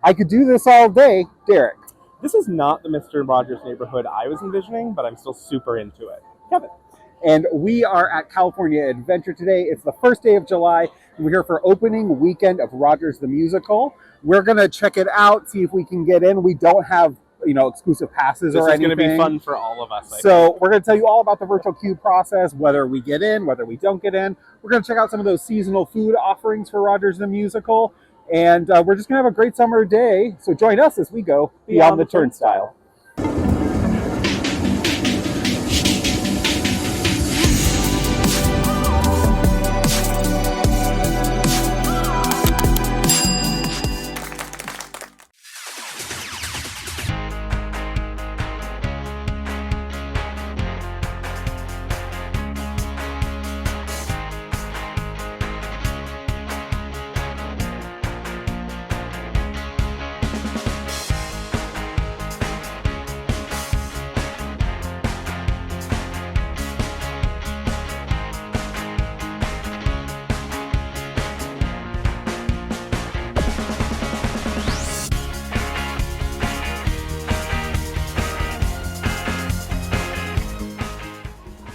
I could do this all day, Derek. This is not the Mr. Rogers neighborhood I was envisioning, but I'm still super into it. Kevin. And we are at California Adventure today. It's the first day of July, and we're here for opening weekend of Rogers the Musical. We're going to check it out, see if we can get in. We don't have, exclusive passes or anything. This is going to be fun for all of us. So we're going to tell you all about the virtual queue process, whether we get in, whether we don't get in. We're going to check out some of those seasonal food offerings for Rogers the Musical. And we're just going to have a great summer day. So join us as we go beyond the turnstile.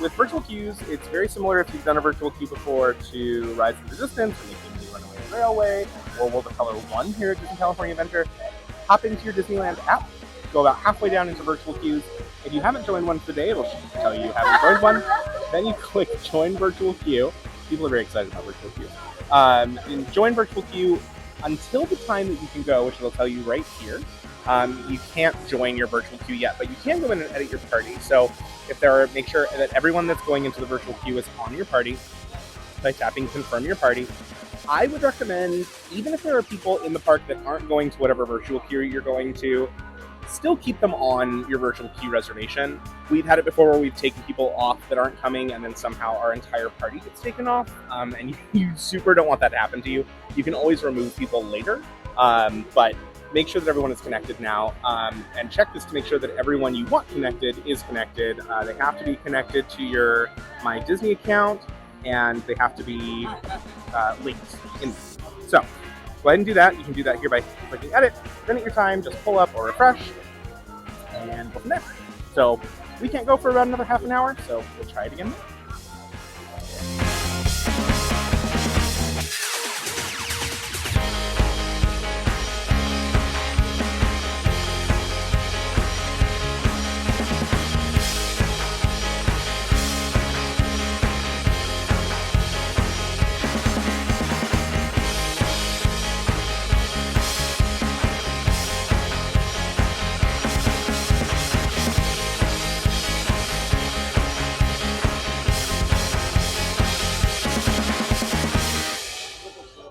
With virtual queues, it's very similar if you've done a virtual queue before to Rise of the Resistance, or Making the Runaway Railway, or World of Color 1 here at Disney California Adventure. Hop into your Disneyland app, go about halfway down into virtual queues. If you haven't joined one today, it'll tell you haven't joined one. Then you click Join Virtual Queue. People are very excited about virtual queue. And join virtual queue until the time that you can go, which it'll tell you right here. You can't join your virtual queue yet, but you can go in and edit your party. So make sure that everyone that's going into the virtual queue is on your party by tapping confirm your party. I would recommend, even if there are people in the park that aren't going to whatever virtual queue you're going to, still keep them on your virtual queue reservation. We've had it before where we've taken people off that aren't coming, and then somehow our entire party gets taken off. And you super don't want that to happen to you. You can always remove people later, but make sure that everyone is connected now, and check this to make sure that everyone you want connected is connected. They have to be connected to your My Disney account, and they have to be linked in. So go ahead and do that. You can do that here by clicking edit, then at your time, just pull up or refresh, and go from there. So we can't go for about another half an hour, so we'll try it again.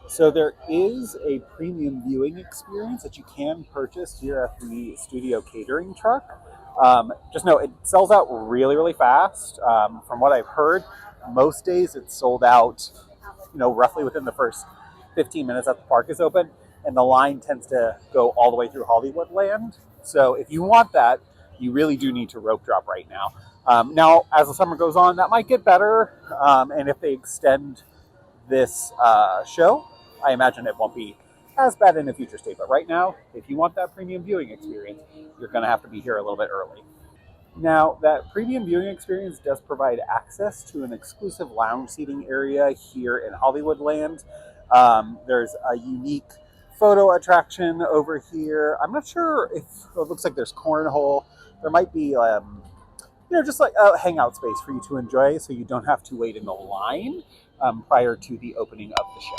So there is a premium viewing experience that you can purchase here at the studio catering truck. Just know it sells out really, really fast. From what I've heard, most days it's sold out, roughly within the first 15 minutes that the park is open, and the line tends to go all the way through Hollywoodland. So if you want that, you really do need to rope drop right now. Now, as the summer goes on, that might get better, and if they extend this show, I imagine it won't be as bad in a future state. But right now, if you want that premium viewing experience, you're going to have to be here a little bit early. Now, that premium viewing experience does provide access to an exclusive lounge seating area here in Hollywoodland. There's a unique photo attraction over here. I'm not sure if it looks like there's cornhole. There might be, just like a hangout space for you to enjoy, so you don't have to wait in the line prior to the opening of the show.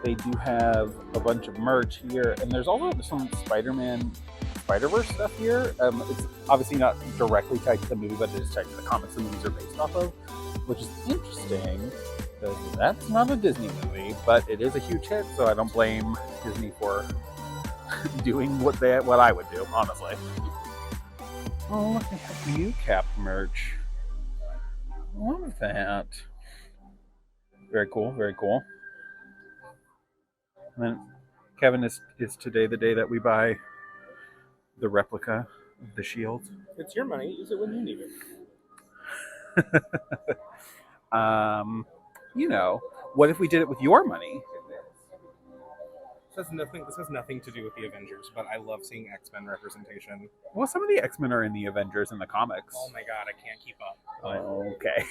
they do have a bunch of merch here, and there's also some Spider-Man Spider-Verse stuff here. It's obviously not directly tied to the movie, but it is tied to the comics the movies are based off of, which is interesting because that's not a Disney movie, but it is a huge hit, so I don't blame Disney for doing what I would do, honestly. Oh, look, they have new Cap merch. Love that. Very cool, very cool. And then, Kevin, is today the day that we buy the replica of the shield? It's your money. Use it when you need it. What if we did it with your money? This has nothing to do with the Avengers, but I love seeing X-Men representation. Well, some of the X-Men are in the Avengers in the comics. Oh my god, I can't keep up. Okay.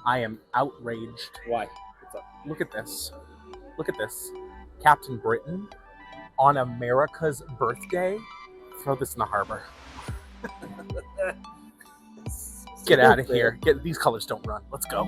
I am outraged. Why? Look at this. Look at this. Captain Britain on America's birthday. Throw this in the harbor. Get out of here. These colors don't run. Let's go.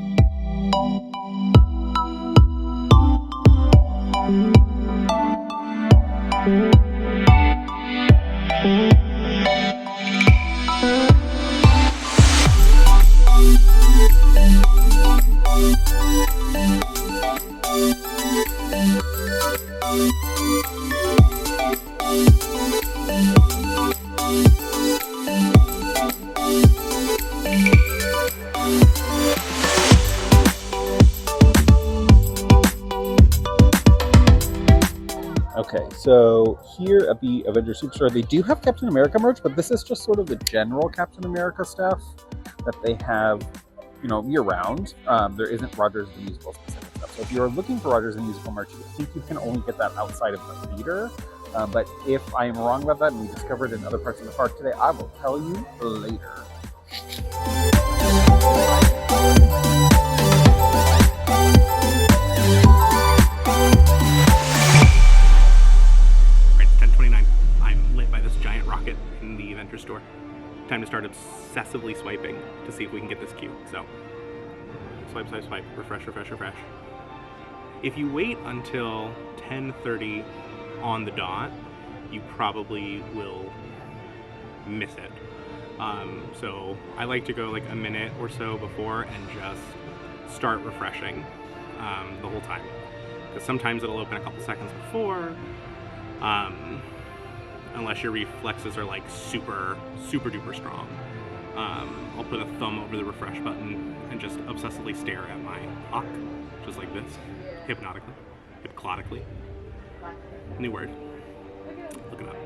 Okay, so here at the Avengers Superstore, they do have Captain America merch, but this is just sort of the general Captain America stuff that they have, year-round. There isn't Rogers the Musical specific stuff. So if you're looking for Rogers the Musical merch, I think you can only get that outside of the theater. But if I am wrong about that and we discovered it in other parts of the park today, I will tell you later. Store. Time to start obsessively swiping to see if we can get this queue. So, swipe, swipe, swipe, refresh, refresh, refresh. If you wait until 10:30 on the dot, you probably will miss it. So I like to go like a minute or so before and just start refreshing the whole time. Because sometimes it'll open a couple seconds before. Unless your reflexes are like super, super duper strong. I'll put a thumb over the refresh button and just obsessively stare at my clock, just like this, hypnotically. New word. Look it up.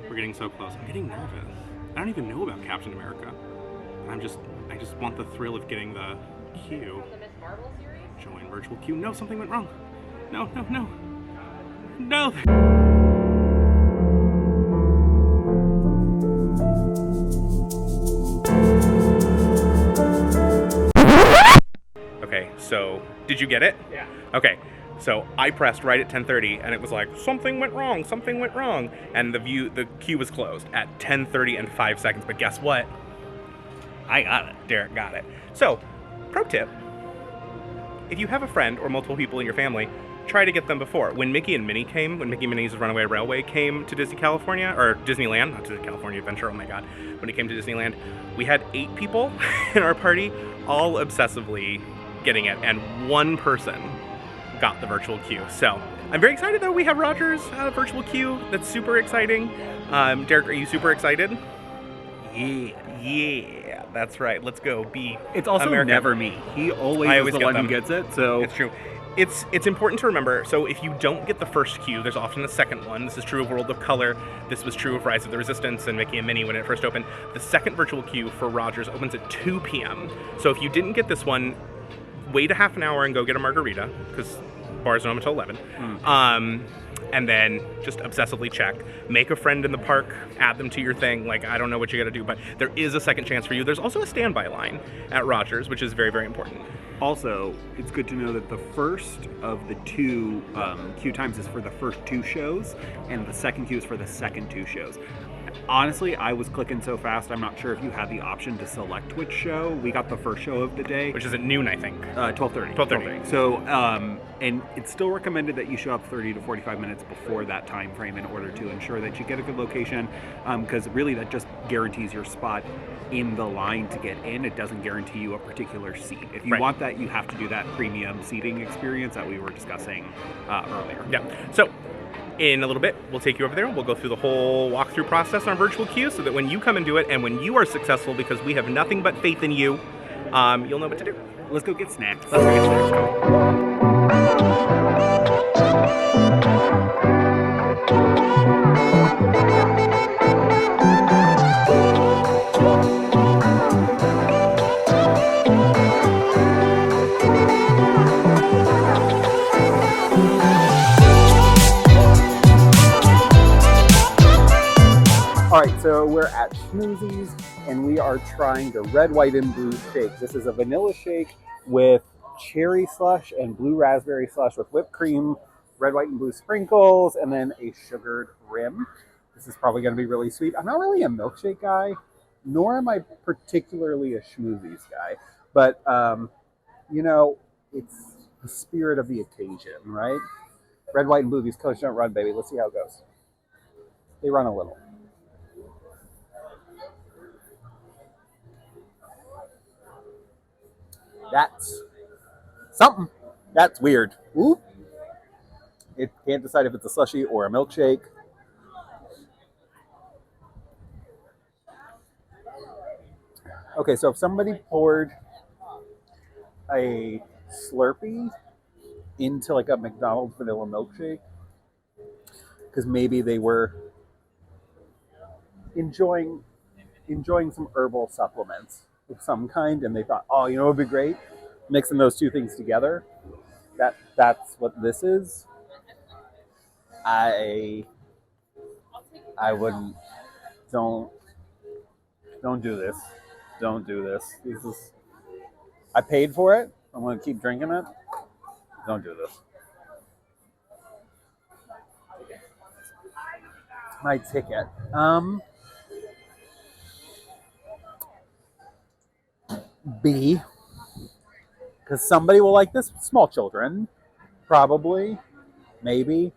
We're getting so close. I'm getting nervous. I don't even know about Captain America. I just want the thrill of getting the queue. Join virtual queue. No, something went wrong. No. Okay, so did you get it? Yeah. Okay, so I pressed right at 10:30 and it was like, something went wrong, and the queue was closed at 10:30 and 5 seconds, but guess what? I got it. Derek got it. So, pro tip, if you have a friend or multiple people in your family, try to get them before. When Mickey and Minnie's Runaway Railway came to Disney California, or Disneyland, not Disney California Adventure, oh my god, when it came to Disneyland, we had 8 people in our party, all obsessively getting it, and 1 person got the virtual queue. So, I'm very excited though, we have Rogers virtual queue, that's super exciting. Derek, are you super excited? Yeah, that's right, let's go be It's also American. never me. He always is the one who gets it, so... It's true. It's important to remember, so if you don't get the first queue, there's often a second one. This is true of World of Color, this was true of Rise of the Resistance and Mickey and Minnie when it first opened. The second virtual queue for Rogers opens at 2 p.m. So if you didn't get this one, wait a half an hour and go get a margarita, because bars don't open until 11. And then just obsessively check. Make a friend in the park, add them to your thing. Like, I don't know what you gotta do, but there is a second chance for you. There's also a standby line at Rogers, which is very, very important. Also, it's good to know that the first of the 2 queue times is for the first 2 shows, and the second queue is for the second 2 shows. Honestly, I was clicking so fast, I'm not sure if you had the option to select which show. We got the first show of the day. Which is at noon, I think. 12:30. 12:30. So, and it's still recommended that you show up 30 to 45 minutes before that time frame in order to ensure that you get a good location, because really that just guarantees your spot in the line to get in. It doesn't guarantee you a particular seat. If you Right. want that, you have to do that premium seating experience that we were discussing earlier. Yeah. So in a little bit, we'll take you over there. We'll go through the whole walkthrough process on our virtual queue so that when you come and do it, and when you are successful, because we have nothing but faith in you, you'll know what to do. Let's go get snacks. Let's go get snacks. Go. All right, so we're at Schmoozie's, and we are trying the red, white, and blue shake. This is a vanilla shake with cherry slush and blue raspberry slush with whipped cream, red, white, and blue sprinkles, and then a sugared rim. This is probably going to be really sweet. I'm not really a milkshake guy, nor am I particularly a Schmoozie's guy. But, you know, it's the spirit of the occasion, right? Red, white, and blue. These colors don't run, baby. Let's see how it goes. They run a little. That's something. That's weird. Ooh. It can't decide if it's a slushie or a milkshake. Okay, so if somebody poured a Slurpee into like a McDonald's vanilla milkshake, because maybe they were enjoying some herbal supplements of some kind, and they thought, oh, you know what would be great? Mixing those two things together. That's what this is. I wouldn't. Don't do this. Don't do this. This is. I paid for it. I'm gonna keep drinking it. Don't do this. My ticket. B, because somebody will like this. Small children, probably, maybe,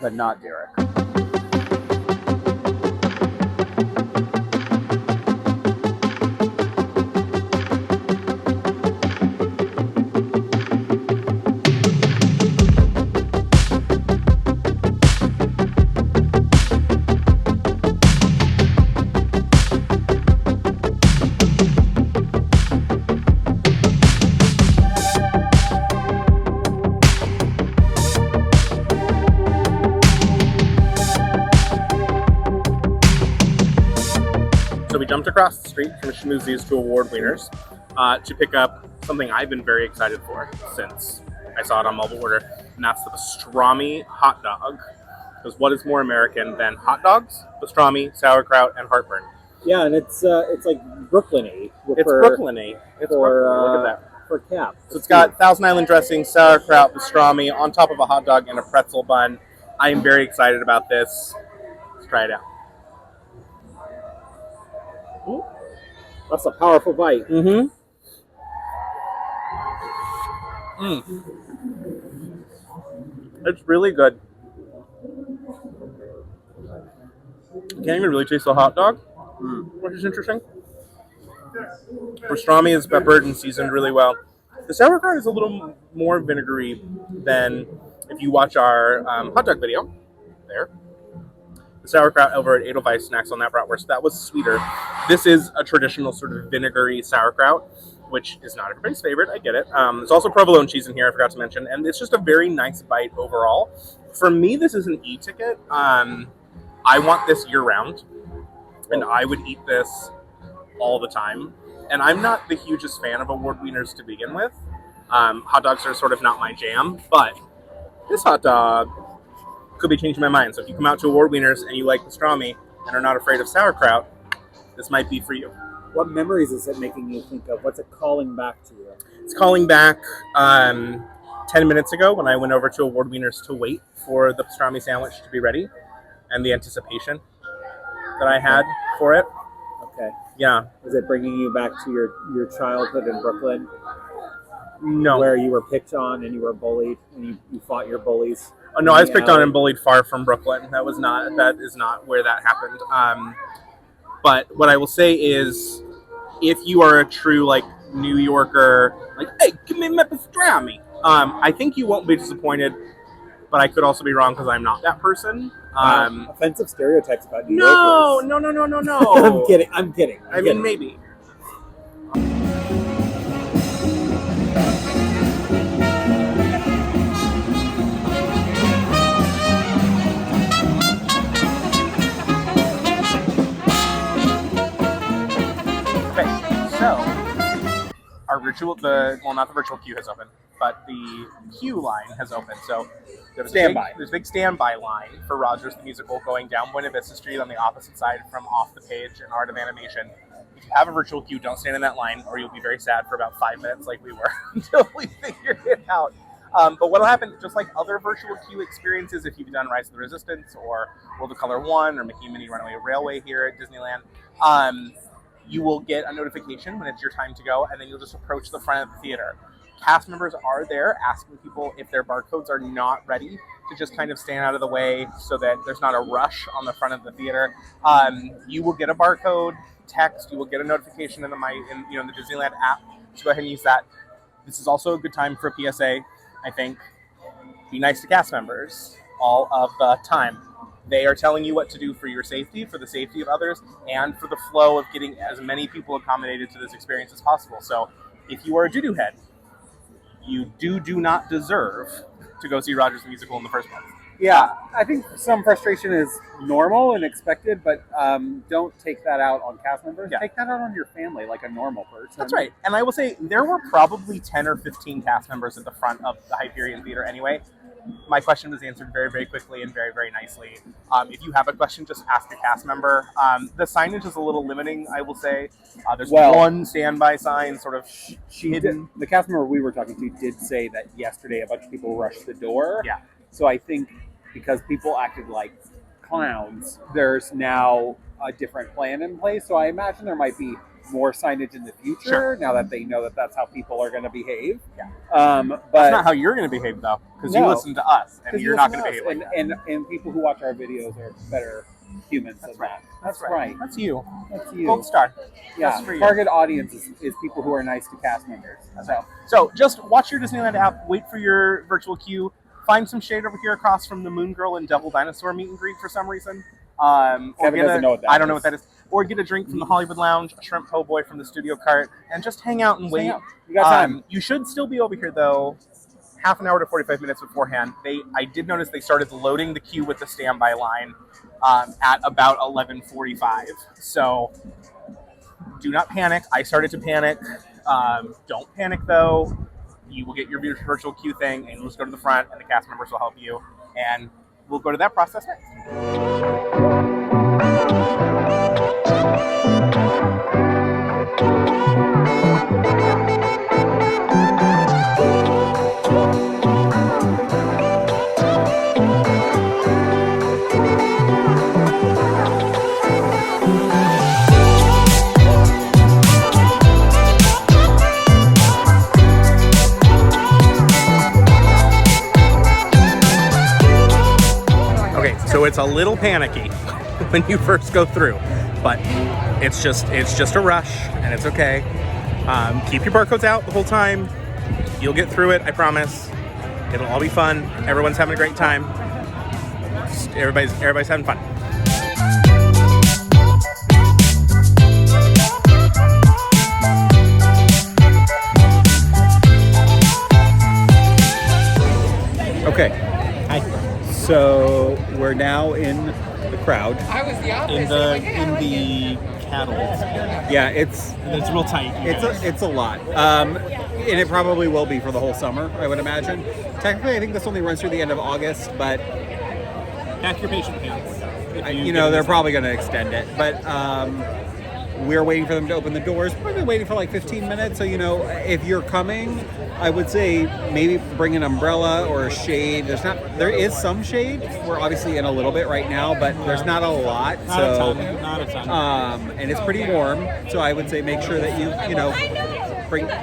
but not Derek. So we jumped across the street from Schmoozie's to Award Wieners to pick up something I've been very excited for since I saw it on mobile order, and that's the Pastrami Hot Dog. Because what is more American than hot dogs, pastrami, sauerkraut, and heartburn? Yeah, and it's like Brooklyn-y. It's Brooklyn-y. It's Brooklyn. Look at that. For Cap. So it's got Thousand Island dressing, sauerkraut, pastrami on top of a hot dog and a pretzel bun. I am very excited about this. Let's try it out. Ooh, that's a powerful bite. Mm-hmm. It's really good. You can't even really taste the hot dog, which is interesting. Pastrami is peppered and seasoned really well. The sauerkraut is a little more vinegary than if you watch our hot dog video. There. The sauerkraut over at Edelweiss Snacks on that bratwurst, that was sweeter. This is a traditional sort of vinegary sauerkraut, which is not everybody's favorite. I get it. There's also provolone cheese in here, I forgot to mention, and it's just a very nice bite overall. For me, this is an e-ticket. I want this year-round, and I would eat this all the time. And I'm not the hugest fan of award wieners to begin with. Hot dogs are sort of not my jam, but this hot dog could be changing my mind. So if you come out to award wieners and you like pastrami and are not afraid of sauerkraut, this might be for you. What memories is it making you think of? What's it calling back to you? It's calling back 10 minutes ago when I went over to Award Wieners to wait for the pastrami sandwich to be ready, and the anticipation. that I had for it. Okay. Yeah. Is it bringing you back to your childhood in Brooklyn? No. Where you were picked on and you were bullied and you fought your bullies? Oh, no, I was picked on and bullied far from Brooklyn. That is not where that happened. But what I will say is, if you are a true like New Yorker, like, hey, give me my pastrami, I think you won't be disappointed. But I could also be wrong because I'm not that person. Offensive stereotypes about New No. I'm kidding. I'm kidding. I mean, maybe. Okay, so our not the virtual queue has opened, but the queue line has opened. So there's a big standby line for Rogers the Musical going down Buena Vista Street on the opposite side from Off the Page and Art of Animation. If you have a virtual queue, don't stand in that line or you'll be very sad for about 5 minutes like we were until we figured it out. But what'll happen, just like other virtual queue experiences, if you've done Rise of the Resistance or World of Color 1 or Mickey and Minnie Runaway Railway here at Disneyland, you will get a notification when it's your time to go, and then you'll just approach the front of the theater. Cast members are there asking people if their barcodes are not ready to just kind of stand out of the way so that there's not a rush on the front of the theater. You will get a barcode text. You will get a notification in the Disneyland app. So go ahead and use that. This is also a good time for a PSA, I think. Be nice to cast members all of the time. They are telling you what to do for your safety, for the safety of others, and for the flow of getting as many people accommodated to this experience as possible. So if you are a doo-doo head, you do not deserve to go see Rogers the Musical in the first place. Yeah, I think some frustration is normal and expected, but don't take that out on cast members. Yeah. Take that out on your family like a normal person. That's right. And I will say there were probably 10 or 15 cast members at the front of the Hyperion Theater anyway. My question was answered very, very quickly and very, very nicely. If you have a question, just ask a cast member. The signage is a little limiting, I will say. There's one standby sign sort of hidden. The cast member we were talking to did say that yesterday a bunch of people rushed the door. Yeah. So I think because people acted like clowns, there's now a different plan in place. So I imagine there might be more signage in the future now that they know that that's how people are going to behave. Yeah. But that's not how you're going to behave, though, because you listen to us, and you're not going to behave like that. And people who watch our videos are better humans than that. That's right. That's you. That's you. Gold star. Yeah. That's for you. Target audience is people who are nice to cast members. So just watch your Disneyland app, wait for your virtual queue, find some shade over here across from the Moon Girl and Devil Dinosaur meet and greet for some reason. Kevin doesn't know what that is. I don't know what that is. Or get a drink from the Hollywood Lounge, a shrimp po' boy from the studio cart, and just hang out and wait. You got time. You should still be over here, though, half an hour to 45 minutes beforehand. I did notice they started loading the queue with the standby line at about 11:45. So do not panic. I started to panic. Don't panic, though. You will get your virtual queue thing, and you'll just go to the front, and the cast members will help you. And we'll go to that process next. Okay, so it's a little panicky when you first go through, but it's just a rush, and it's okay. Keep your barcodes out the whole time. You'll get through it, I promise. It'll all be fun. Everyone's having a great time. Everybody's having fun. Okay. Hi. So we're now in the crowd. I was the In opposite. the cattle. Yeah, it's real tight. it's a lot. And it probably will be for the whole summer, I would imagine. Technically, I think this only runs through the end of August, but Pack your patient pants. they're probably going to extend it. But we're waiting for them to open the doors. We've been waiting for like 15 minutes. So, if you're coming, I would say maybe bring an umbrella or a shade. There is some shade. We're obviously in a little bit right now, but there's not a lot. Not a ton. And it's pretty warm. So I would say make sure that you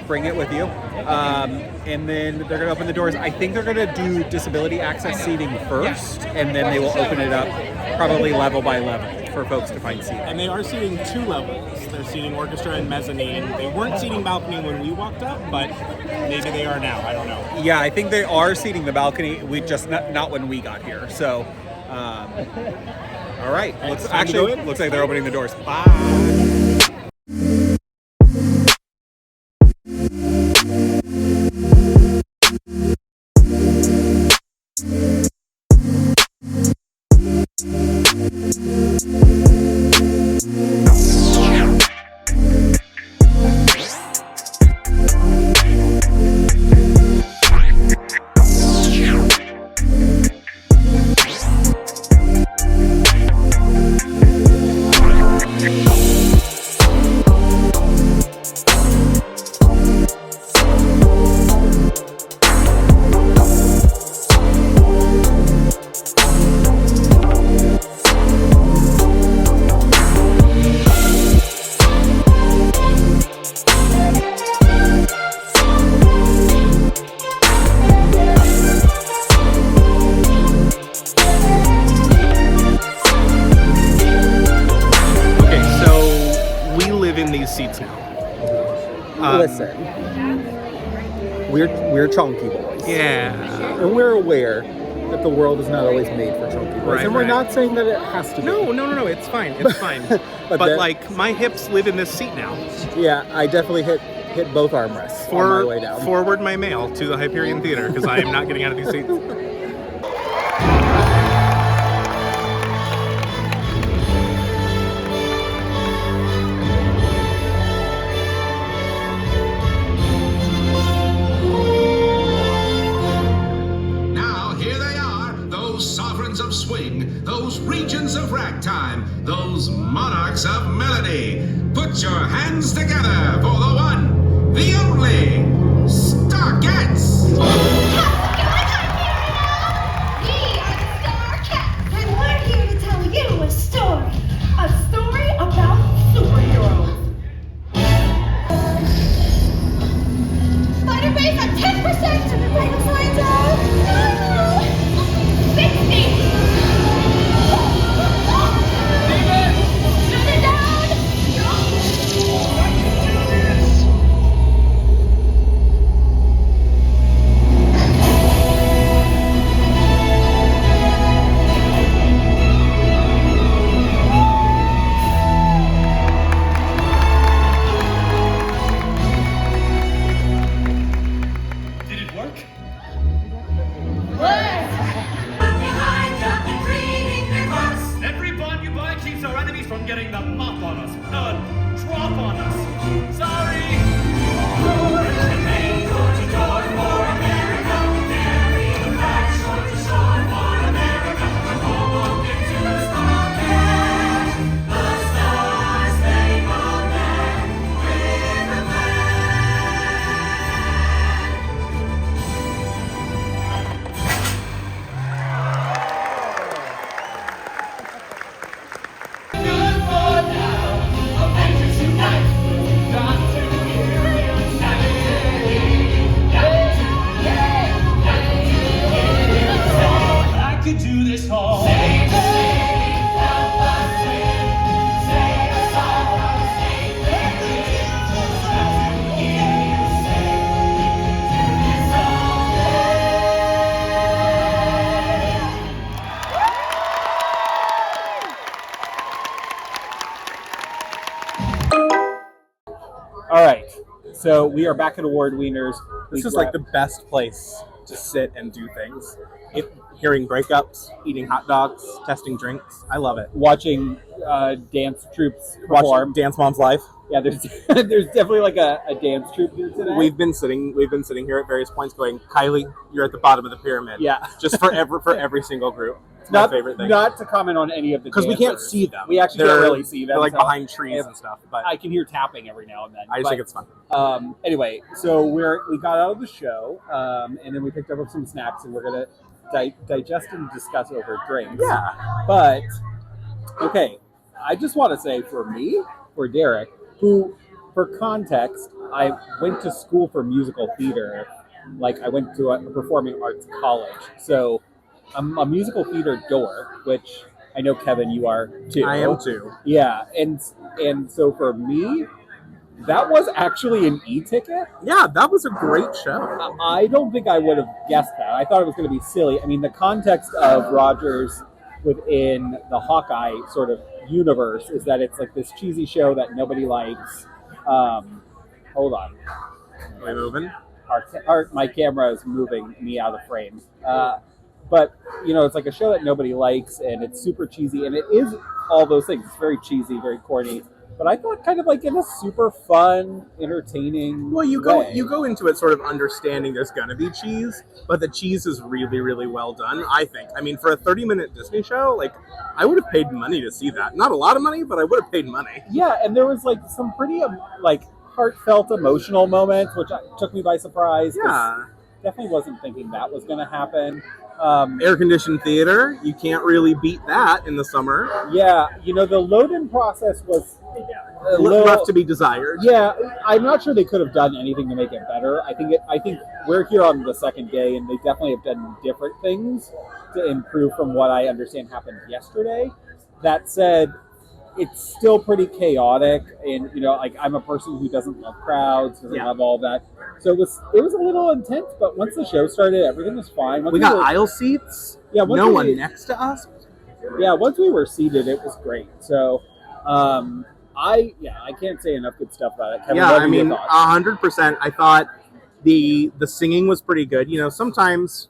bring it with you. And then they're going to open the doors. I think they're going to do disability access seating first, and then they will open it up probably level by level for folks to find seating. And they are seating 2 levels. They're seating orchestra and mezzanine. They weren't seating balcony when we walked up, but maybe they are now. I don't know. Yeah, I think they are seating the balcony. We just not when we got here. So, all right. Looks like they're opening the doors. Bye. Seats now. Listen, we're chunky boys. Yeah. And we're aware that the world is not always made for chunky boys. Right, and we're right. not saying that it has to be. No, it's fine. It's fine. but like, my hips live in this seat now. Yeah, I definitely hit both armrests on my way down. Forward my mail to the Hyperion Theater, because I am not getting out of these seats. Of swing, those regions of ragtime, those monarchs of melody. Put your hands together for the one, the only, Starcats! We are the Starcats, and we're here to tell you a story about superheroes. Spider base at 10%, famous lines out. 60. From getting the mop on us, drop on us. Sorry. All right, so we are back at Award Wieners. This is like the best place to sit and do things. Hearing breakups, eating hot dogs, testing drinks. I love it. Watching dance troops Watching perform. Dance Mom's Life. Yeah, there's there's definitely like a dance troupe here today. We've been sitting here at various points going, Kylie, you're at the bottom of the pyramid. Yeah. Just for every single group. It's my favorite thing. Not to comment on any of the Because we can't dancers. see them. We actually can't really see them. They're like so behind trees and stuff. But I can hear tapping every now and then. I just think it's fun. Anyway, so we got out of the show, and then we picked up some snacks, and we're gonna digest and discuss over drinks. Yeah. But okay, I just want to say for Derek, who, for context, I went to school for musical theater. Like I went to a performing arts college, so I'm a musical theater dork, which I know, Kevin, you are too. I am too. Yeah, and so for me, that was actually an e-ticket. Yeah, that was a great show. I don't think I would have guessed that. I thought it was going to be silly. I mean, the context of Rogers within the Hawkeye sort of universe is that it's like this cheesy show that nobody likes. Hold on. Are we moving? My camera is moving me out of frame. But, it's like a show that nobody likes, and it's super cheesy, and it is all those things. It's very cheesy, very corny. But I thought kind of like in a super fun, entertaining Well, you way. go into it sort of understanding there's gonna be cheese, but the cheese is really, really well done, I think. I mean, for a 30-minute Disney show, like, I would have paid money to see that. Not a lot of money, but I would have paid money. Yeah, and there was like some pretty heartfelt, emotional moments, which took me by surprise. Yeah. Definitely wasn't thinking that was going to happen. Air-conditioned theater, you can't really beat that in the summer. Yeah, the load-in process was a little Left to be desired. Yeah, I'm not sure they could have done anything to make it better. I think we're here on the second day, and they definitely have done different things to improve from what I understand happened yesterday. That said, it's still pretty chaotic, and I'm a person who doesn't love crowds, doesn't love all that. So it was a little intense, but once the show started, everything was fine. We got aisle seats. Yeah, no one next to us. Yeah, once we were seated, it was great. So, I can't say enough good stuff about it. Kevin, Yeah, what I are your mean, thoughts? 100%. I thought the singing was pretty good. Sometimes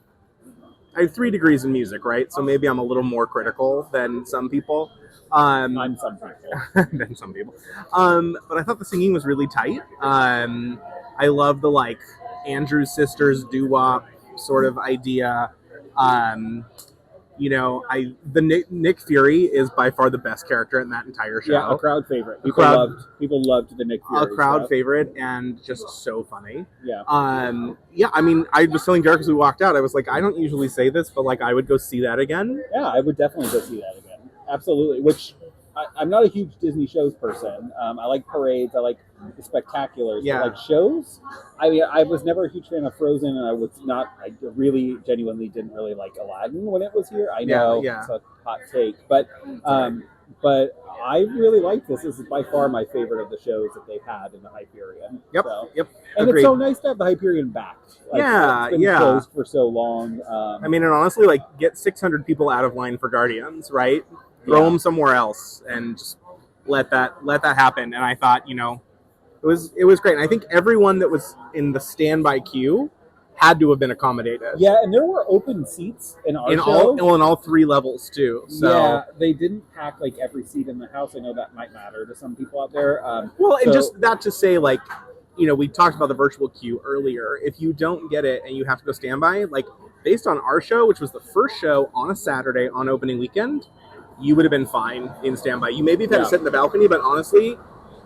I have 3 degrees in music, right? So maybe I'm a little more critical than some people. I'm some people. Than some people. But I thought the singing was really tight. I love the Andrews Sisters doo-wop sort of idea. Nick Fury is by far the best character in that entire show. Yeah, a crowd favorite. People loved the Nick Fury. A crowd stuff. favorite and just so funny. Yeah. I mean, I was telling Derek as we walked out, I was like, I don't usually say this, but I would go see that again. Yeah, I would definitely go see that again. Absolutely. Which I'm not a huge Disney shows person. I like parades. I like the spectaculars. Yeah. But shows. I mean, I was never a huge fan of Frozen, and I really genuinely didn't really like Aladdin when it was here. I know it's a hot take, but I really like this. This is by far my favorite of the shows that they've had in the Hyperion. Yep. So. Yep. And Agreed. it's so nice to have the Hyperion back. It's been closed for so long. I mean, and honestly, get 600 people out of line for Guardians, right? Throw them somewhere else and just let that happen. And I thought, it was great. And I think everyone that was in the standby queue had to have been accommodated. Yeah, and there were open seats in our show. In all 3 levels too. So yeah, they didn't pack every seat in the house. I know that might matter to some people out there. And just that to say, we talked about the virtual queue earlier. If you don't get it and you have to go standby, based on our show, which was the first show on a Saturday on opening weekend, you would have been fine in standby. You maybe have had to sit in the balcony, but honestly,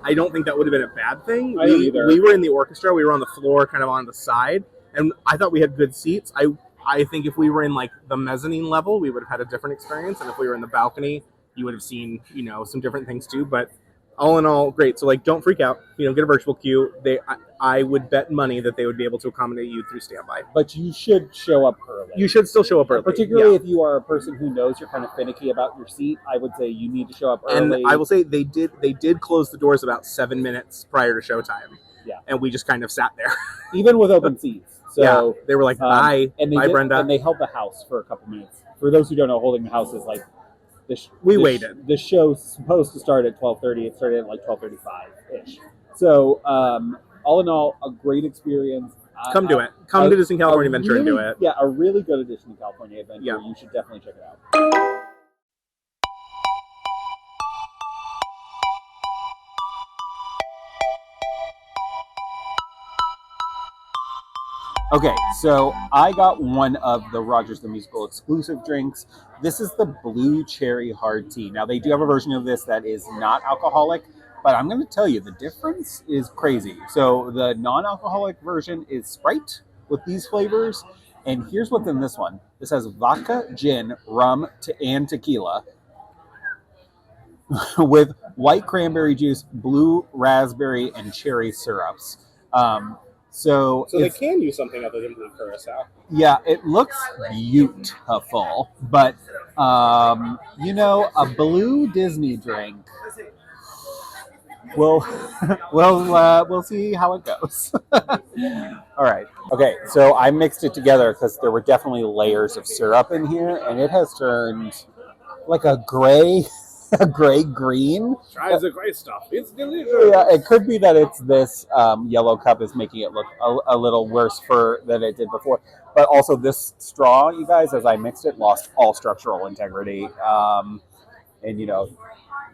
I don't think that would have been a bad thing. I don't either. We were in the orchestra. We were on the floor, kind of on the side, and I thought we had good seats. I think if we were in the mezzanine level, we would have had a different experience, and if we were in the balcony, you would have seen some different things too. But all in all, great. So don't freak out. Get a virtual queue. I would bet money that they would be able to accommodate you through standby. But you should show up early. You should still show up early, particularly if you are a person who knows you're kind of finicky about your seat. I would say you need to show up early. And I will say they did close the doors about 7 minutes prior to showtime. Yeah, and we just kind of sat there, even with open seats. So they were like, "Bye, bye, Brenda," and they held the house for a couple minutes. For those who don't know, holding the house is we waited. The show's supposed to start at 12:30. It started at 12:35-ish. So, all in all, a great experience. Come to it. Come to Disney California Adventure and do it. Yeah, a really good edition of California Adventure. Yeah. You should definitely check it out. Okay, so I got one of the Rogers the Musical exclusive drinks. This is the Blue Cherry Hard Tea. Now, they do have a version of this that is not alcoholic, but I'm going to tell you, the difference is crazy. So the non-alcoholic version is Sprite with these flavors, and here's what's in this one. This has vodka, gin, rum, and tequila with white cranberry juice, blue raspberry, and cherry syrups. So they can use something other than blue curacao. Yeah, it looks beautiful, but a blue Disney drink. We'll see how it goes. All right. Okay, so I mixed it together because there were definitely layers of syrup in here, and it has turned like a gray green. Try the gray stuff. It's delicious. Yeah, it could be that it's this yellow cup is making it look a little worse than it did before. But also this straw, you guys, as I mixed it, lost all structural integrity. And you know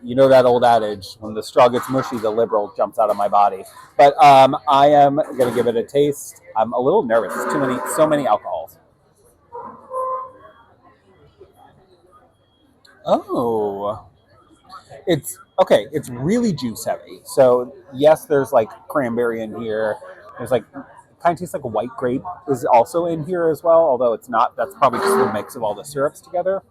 that old adage, when the straw gets mushy, the liberal jumps out of my body. But I am going to give it a taste. I'm a little nervous. It's so many alcohols. Oh. It's okay. It's really juice heavy. So yes, there's like cranberry in here. There's like kind of tastes like a white grape is also in here as well. Although it's not. That's probably just the mix of all the syrups together.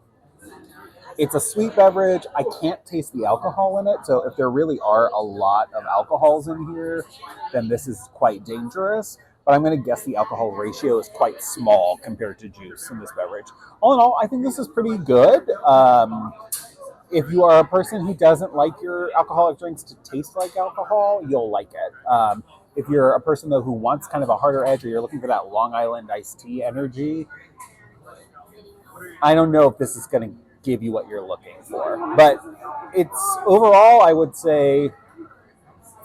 It's a sweet beverage. I can't taste the alcohol in it. So if there really are a lot of alcohols in here, then this is quite dangerous. But I'm going to guess the alcohol ratio is quite small compared to juice in this beverage. All in all, I think this is pretty good. If you are a person who doesn't like your alcoholic drinks to taste like alcohol, you'll like it. If you're a person, though, who wants kind of a harder edge, or you're looking for that Long Island iced tea energy, I don't know if this is going to give you what you're looking for. But it's overall, I would say,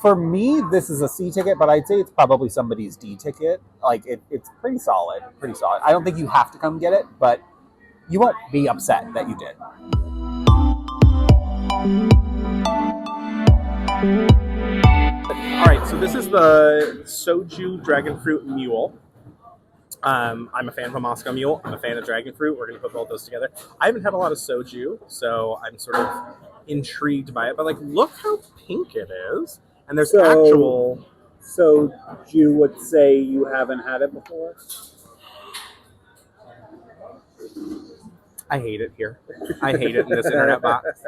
for me, this is a C ticket, but I'd say it's probably somebody's D ticket. Like, it's pretty solid, I don't think you have to come get it, but you won't be upset that you did. All right, so this is the Soju Dragon Fruit Mule. I'm a fan of a Moscow Mule. I'm a fan of Dragon Fruit. We're going to put both those together. I haven't had a lot of soju, so I'm sort of intrigued by it. But like, look how pink it is, and there's actual. So you would say you haven't had it before? I hate it here. I hate it in this internet box.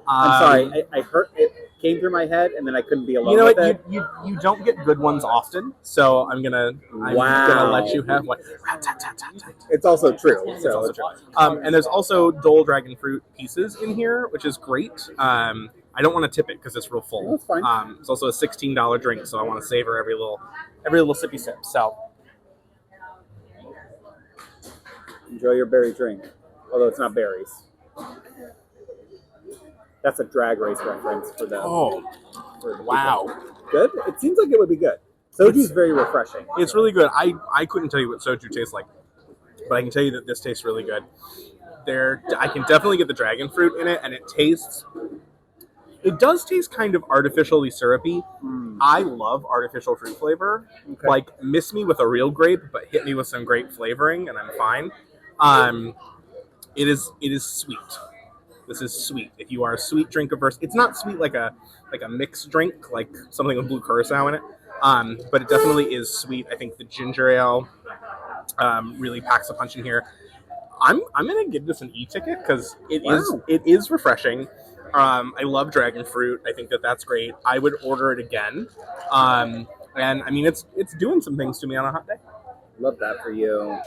I'm sorry. I heard it came through my head, and then I couldn't be alone. You know with what? it. You don't get good ones often, so I'm gonna let you have one. It's also true. It's also true. And there's also Dole Dragon Fruit pieces in here, which is great. I don't want to tip it because it's real full. That's fine. It's also a $16 drink, so I want to savor every little sippy sip. So Enjoy your berry drink, although it's not berries. That's a drag race reference for them. Oh, wow. Good? It seems like it would be good. Soju's very refreshing. It's really good. I couldn't tell you what soju tastes like, but I can tell you that this tastes really good. I can definitely get the dragon fruit in it, and it does taste kind of artificially syrupy. I love artificial fruit flavor. Okay. Like, miss me with a real grape, but hit me with some grape flavoring, and I'm fine. It is sweet. This is sweet. If you are a sweet drink averse, it's not sweet like a mixed drink, like something with blue curacao in it. But it definitely is sweet. I think the ginger ale really packs a punch in here. I'm gonna give this an E ticket because it is refreshing. I love dragon fruit. I think that's great. I would order it again. And I mean, it's doing some things to me on a hot day. Love that for you.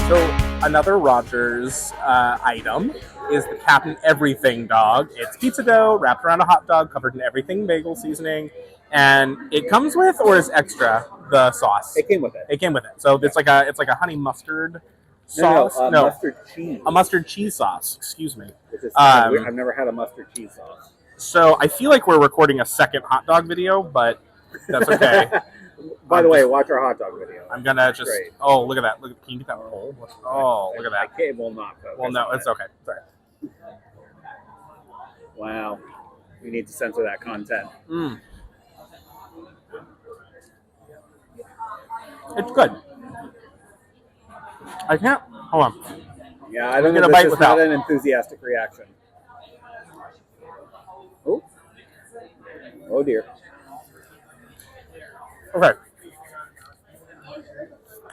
So another Rogers item is the Captain Everything dog. It's pizza dough wrapped around a hot dog, covered in everything bagel seasoning, and it comes with, or is extra, the sauce. It came with it. It came with it. So it's like a honey mustard sauce. No, mustard cheese. A mustard cheese sauce. Excuse me. I've never had a mustard cheese sauce. So I feel like we're recording a second hot dog video, but that's okay. By the way, watch our hot dog video. I'm gonna just. Great. Oh, look at that! Can you get that pole? Oh, look at that! I will not. Well, no, it's okay. Sorry. Wow. We need to censor that content. It's good. I can't. Hold on. Yeah, I don't Get know. a This bite is without. not an enthusiastic reaction. Oh. Oh dear. Okay.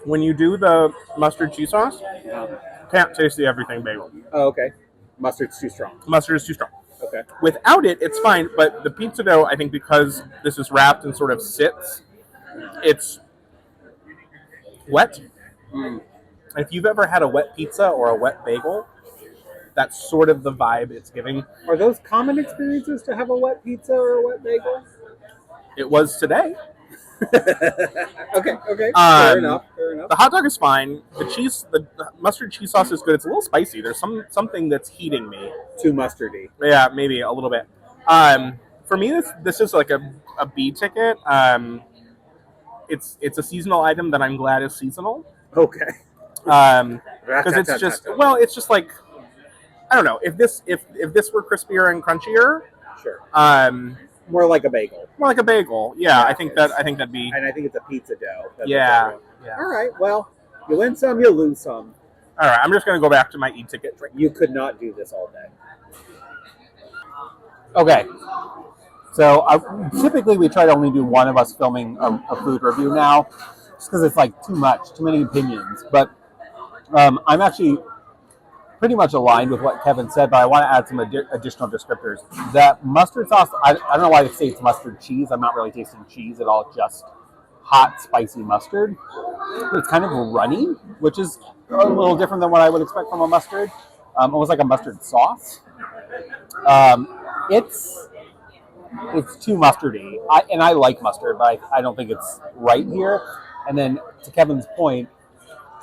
When you do the mustard cheese sauce, can't taste the everything bagel. Oh, okay. Mustard's too strong. Mustard is too strong. Okay. Without it, it's fine, but the pizza dough, I think because this is wrapped and sort of sits, it's wet. If you've ever had a wet pizza or a wet bagel, that's sort of the vibe it's giving. Are those common experiences to have a wet pizza or a wet bagel? It was today. Okay. Fair enough. The hot dog is fine. The mustard cheese sauce is good. It's a little spicy. There's something that's heating me. Too mustardy. Yeah, maybe a little bit. For me, this is like a B ticket. It's a seasonal item that I'm glad is seasonal. Okay. Because it's just like, I don't know, if this were crispier and crunchier, Sure. More like a bagel. more like a bagel. Yeah, I think that'd be. And I think it's a pizza dough. That's Yeah. what All right. Well, you win some, you lose some. All right, I'm just gonna go back to my e-ticket drink. You could not do this all day. Okay. So typically we try to only do one of us filming a food review now, just because it's like too many opinions. But I'm actually pretty much aligned with what Kevin said, but I want to add some additional descriptors. That mustard sauce, I don't know why they say it's mustard cheese. I'm not really tasting cheese at all, just hot, spicy mustard. But it's kind of runny, which is a little different than what I would expect from a mustard. Almost like a mustard sauce. It's too mustardy. I like mustard, but I don't think it's right here. And then to Kevin's point,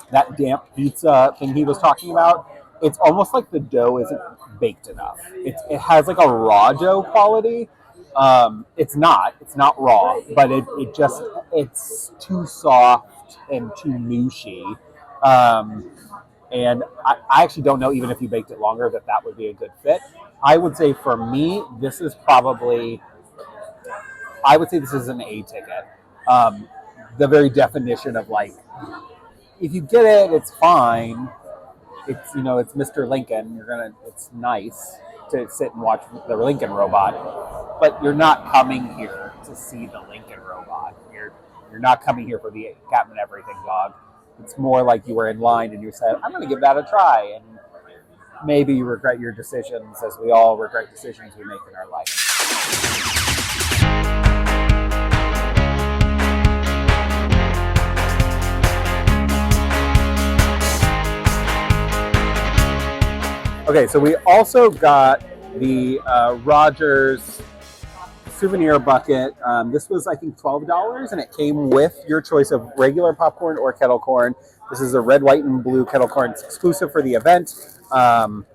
that damp pizza thing he was talking about, it's almost like the dough isn't baked enough. It has like a raw dough quality. It's not raw, but it's too soft and too moushy. And I actually don't know, even if you baked it longer, that would be a good fit. I would say for me, this is an A ticket. The very definition of like, if you get it, it's fine. It's Mr. Lincoln. It's nice to sit and watch the Lincoln robot, but you're not coming here to see the Lincoln robot. You're not coming here for the Captain Everything dog. It's more like you were in line and you said, I'm going to give that a try. And maybe you regret your decisions, as we all regret decisions we make in our life. Okay, so we also got the ROGERS Souvenir Bucket. This was, I think, $12, and it came with your choice of regular popcorn or kettle corn. This is a red, white, and blue kettle corn. It's exclusive for the event. I'm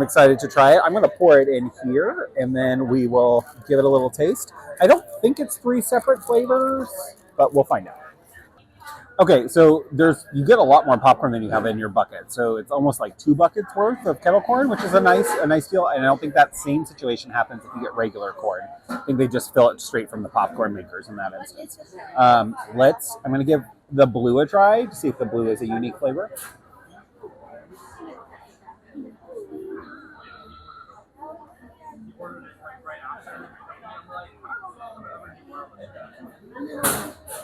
excited to try it. I'm going to pour it in here, and then we will give it a little taste. I don't think it's 3 separate flavors, but we'll find out. Okay, so you get a lot more popcorn than you have in your bucket. So it's almost like 2 buckets worth of kettle corn, which is a nice deal. And I don't think that same situation happens if you get regular corn. I think they just fill it straight from the popcorn makers in that instance. I'm going to give the blue a try to see if the blue is a unique flavor.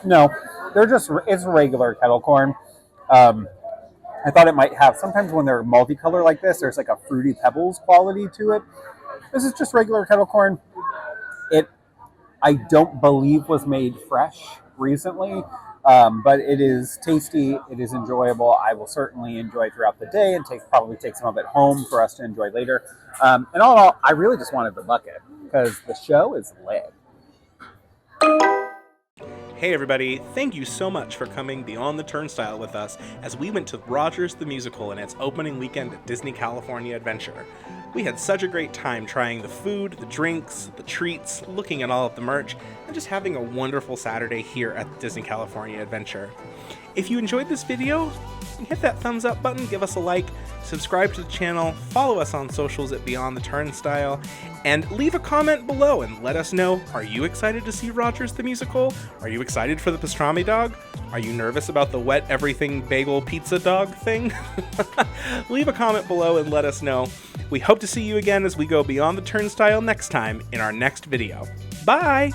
No, it's regular kettle corn. I thought it might have, sometimes when they're multicolor like this, there's like a Fruity Pebbles quality to it. This is just regular kettle corn. I don't believe was made fresh recently, but it is tasty. It is enjoyable. I will certainly enjoy it throughout the day and probably take some of it home for us to enjoy later. And all in all, I really just wanted the bucket because the show is lit. Hey everybody, thank you so much for coming beyond the Turnstile with us as we went to ROGERS the Musical in its opening weekend at Disney California Adventure. We had such a great time trying the food, the drinks, the treats, looking at all of the merch, and just having a wonderful Saturday here at Disney California Adventure. If you enjoyed this video, hit that thumbs up button, give us a like, subscribe to the channel, follow us on socials at Beyond the Turnstile, and leave a comment below and let us know, are you excited to see Rogers the Musical? Are you excited for the pastrami dog? Are you nervous about the wet everything bagel pizza dog thing? Leave a comment below and let us know. We hope to see you again as we go Beyond the Turnstile next time in our next video. Bye!